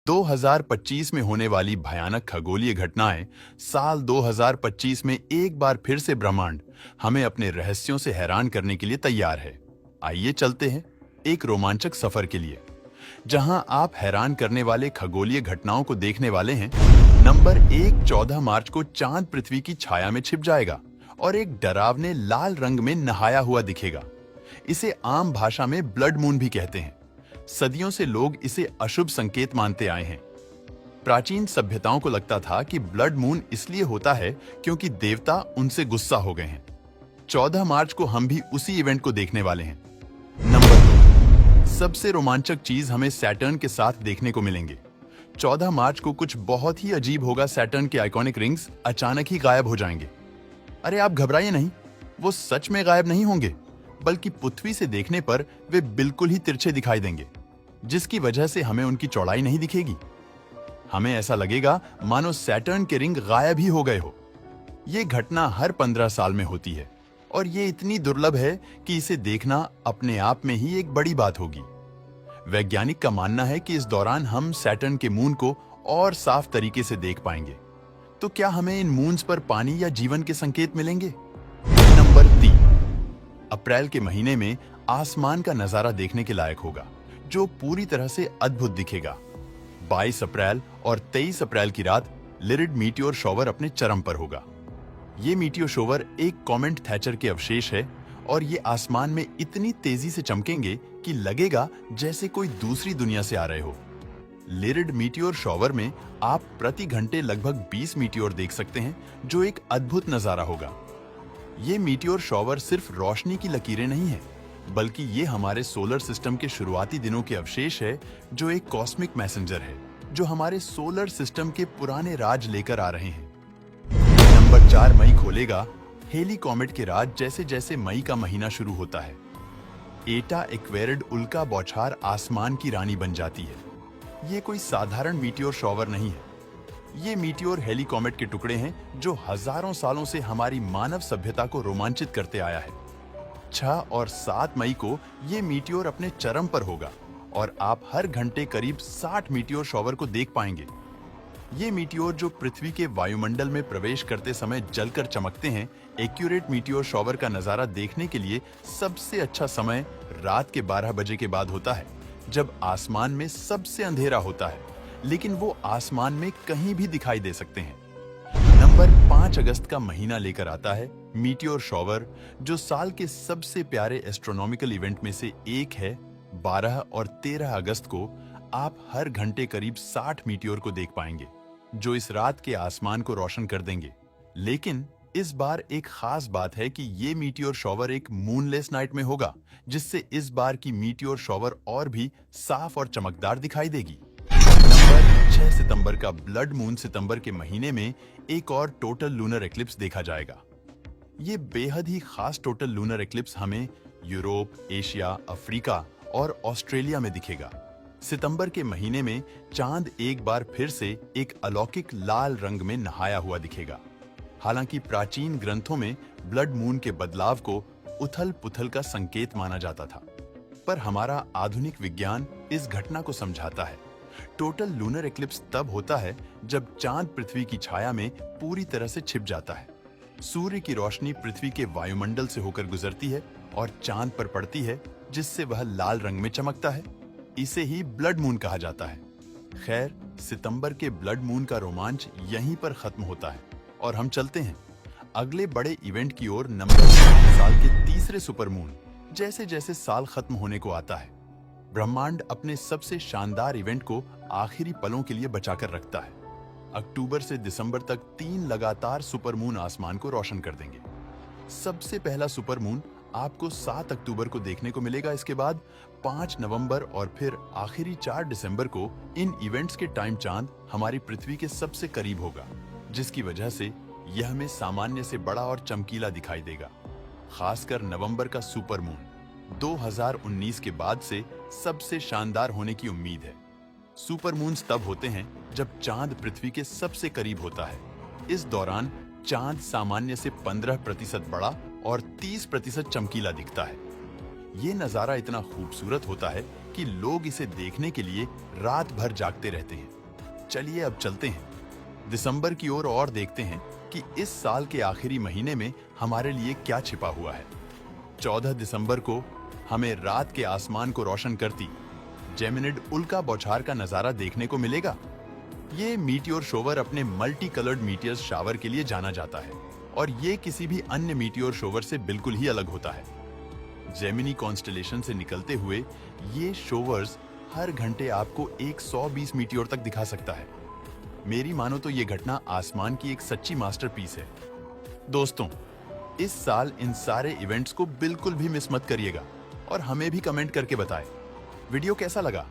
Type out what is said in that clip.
2025 में होने वाली भयानक खगोलीय घटनाएं साल 2025 में एक बार फिर से ब्रह्मांड हमें अपने रहस्यों से हैरान करने के लिए तैयार है। आइए चलते हैं एक रोमांचक सफर के लिए, जहां आप हैरान करने वाले खगोलीय घटनाओं को देखने वाले हैं। नंबर 1, 14 मार्च को चांद पृथ्वी की छाया में छिप जाएगा और एक डरावने लाल रंग में नहाया हुआ दिखेगा। इसे आम भाषा में ब्लड मून भी कहते हैं। सदियों से लोग इसे अशुभ संकेत मानते आए हैं। प्राचीन सभ्यताओं को लगता था कि ब्लड मून इसलिए होता है क्योंकि देवता उनसे गुस्सा हो गए हैं। 14 मार्च को हम भी उसी इवेंट को देखने वाले हैं। नंबर 2, सबसे रोमांचक चीज हमें सैटर्न के साथ देखने को मिलेंगे। 14 मार्च को कुछ बहुत ही अजीब होगा। सैटर्न के आइकॉनिक रिंग्स अचानक ही गायब हो जाएंगे। अरे आप घबराइए नहीं, वो सच में गायब नहीं होंगे, बल्कि पृथ्वी से देखने पर वे बिल्कुल ही तिरछे दिखाई देंगे, जिसकी वजह से हमें उनकी चौड़ाई नहीं दिखेगी। हमें ऐसा लगेगा मानो सैटर्न के रिंग गायब ही हो गए हो। यह घटना हर 15 साल में होती है और ये इतनी दुर्लभ है कि इसे देखना अपने आप में ही एक बड़ी बात होगी। वैज्ञानिक का मानना है कि इस दौरान हम सैटर्न के मून को और साफ तरीके से देख पाएंगे। तो क्या हमें इन मून्स पर पानी या जीवन के संकेत मिलेंगे? नंबर 3, अप्रैल के महीने में आसमान का नजारा देखने के लायक होगा, जो पूरी तरह से अद्भुत दिखेगा। 22 अप्रैल और 23 अप्रैल की रात लिरिड मीटियोर शॉवर अपने चरम पर होगा। ये मीटियोर शॉवर एक कॉमेट थैचर के अवशेष है और ये आसमान में इतनी तेजी से चमकेंगे कि लगेगा जैसे कोई दूसरी दुनिया से आ रहे हो। लिरिड मीटियोर शॉवर में आप प्रति घंटे लगभग 20 मीटियोर देख सकते हैं, जो एक अद्भुत नजारा होगा। ये मीटियोर शॉवर सिर्फ रोशनी की लकीरें नहीं है, बल्कि ये हमारे सोलर सिस्टम के शुरुआती दिनों के अवशेष है, जो एक कॉस्मिक मैसेंजर है, जो हमारे सोलर सिस्टम के पुराने राज लेकर आ रहे हैं। नंबर 4, मई खोलेगा हेली कॉमेट के राज। जैसे जैसे मई का महीना शुरू होता है, एटा एक्वेरिड उल्का बौछार आसमान की रानी बन जाती है। ये कोई साधारण मीटियोर शॉवर नहीं है। ये मीटियोर हेली कॉमेट के टुकड़े हैं जो हजारों सालों से हमारी मानव सभ्यता को रोमांचित करते आया है। 6 और 7 मई को ये मीटियोर अपने चरम पर होगा और आप हर घंटे करीब 60 मीटियोर शॉवर को देख पाएंगे। ये मीटियोर जो पृथ्वी के वायुमंडल में प्रवेश करते समय जलकर चमकते हैं। एक्यूरेट मीटियोर शॉवर का नजारा देखने के लिए सबसे अच्छा समय रात के 12 बजे के बाद होता है, जब आसमान में सबसे अंधेरा होता है, लेकिन वो आसमान में कहीं भी दिखाई दे सकते हैं। नंबर 5, अगस्त का महीना लेकर आता है मीटियोर शॉवर, जो साल के सबसे प्यारे एस्ट्रोनॉमिकल इवेंट में से एक है। 12 और 13 अगस्त को आप हर घंटे करीब 60 मीटियोर को देख पाएंगे, जो इस रात के आसमान को रोशन कर देंगे। लेकिन इस बार एक खास बात है कि ये मीटियोर शॉवर एक मूनलेस नाइट में होगा, जिससे इस बार की मीटियोर शॉवर और भी साफ और चमकदार दिखाई देगी। नंबर 6, सितंबर का ब्लड मून। सितंबर के महीने में एक और टोटल लूनर एक्लिप्स देखा जाएगा। ये बेहद ही खास टोटल लूनर एक्लिप्स हमें यूरोप, एशिया, अफ्रीका और ऑस्ट्रेलिया में दिखेगा। सितंबर के महीने में चांद एक बार फिर से एक अलौकिक लाल रंग में नहाया हुआ दिखेगा। हालांकि प्राचीन ग्रंथों में ब्लड मून के बदलाव को उथल पुथल का संकेत माना जाता था, पर हमारा आधुनिक विज्ञान इस घटना को समझाता है। टोटल लूनर एक्लिप्स तब होता है जब चांद पृथ्वी की छाया में पूरी तरह से छिप जाता है। सूर्य की रोशनी पृथ्वी के वायुमंडल से होकर गुजरती है और चांद पर पड़ती है, जिससे वह लाल रंग में चमकता है। इसे ही ब्लड मून कहा जाता है। खैर, सितंबर के ब्लड मून का रोमांच यहीं पर खत्म होता है और हम चलते हैं अगले बड़े इवेंट की ओर। नंबर 7, साल के तीसरे सुपरमून। जैसे जैसे साल खत्म होने को आता है, ब्रह्मांड अपने सबसे शानदार इवेंट को आखिरी पलों के लिए बचाकर रखता है। अक्टूबर से दिसंबर तक 3 लगातार सुपरमून आसमान को रोशन कर देंगे। सबसे पहला सुपरमून आपको 7 अक्टूबर को देखने को मिलेगा। इसके बाद 5 नवंबर और फिर आखिरी 4 दिसंबर को इन इवेंट्स के टाइम चांद हमारी पृथ्वी के सबसे करीब होगा, जिसकी वजह से यह हमें सामान्य से बड़ा और चमकीला दिखाई देगा। खासकर नवंबर का सुपरमून 2019 के बाद से सबसे शानदार होने की उम्मीद है। सुपरमून्स तब होते हैं जब चांद पृथ्वी के सबसे करीब होता है। इस दौरान चांद सामान्य से 15% बड़ा और 30% चमकीला दिखता है। ये नजारा इतना खूबसूरत होता है कि लोग इसे देखने के लिए रात भर जागते रहते हैं। चलिए अब चलते हैं दिसंबर की ओर और देखते हैं कि इस साल के आखिरी महीने में हमारे लिए क्या छिपा हुआ है। 14 दिसंबर को हमें रात के आसमान को रोशन करती जेमिनिड उल्का बौछार का नजारा देखने को मिलेगा। ये मीटियोर शोवर अपने मल्टी कलर्ड मीटियर्स शावर के लिए जाना जाता है और ये किसी भी अन्य मीटियोर शोवर से बिल्कुल ही अलग होता है। जेमिनी कॉन्स्टेलेशन से निकलते हुए ये शोवर्स हर घंटे आपको 120 मीटियोर तक दिखा सकता है। मेरी मानो तो ये घटना आसमान की एक सच्ची मास्टरपीस है। दोस्तों, इस साल इन सारे इवेंट्स को बिल्कुल भी मिस मत करिएगा और हमें भी कमेंट करके बताएं। वीडियो कैसा लगा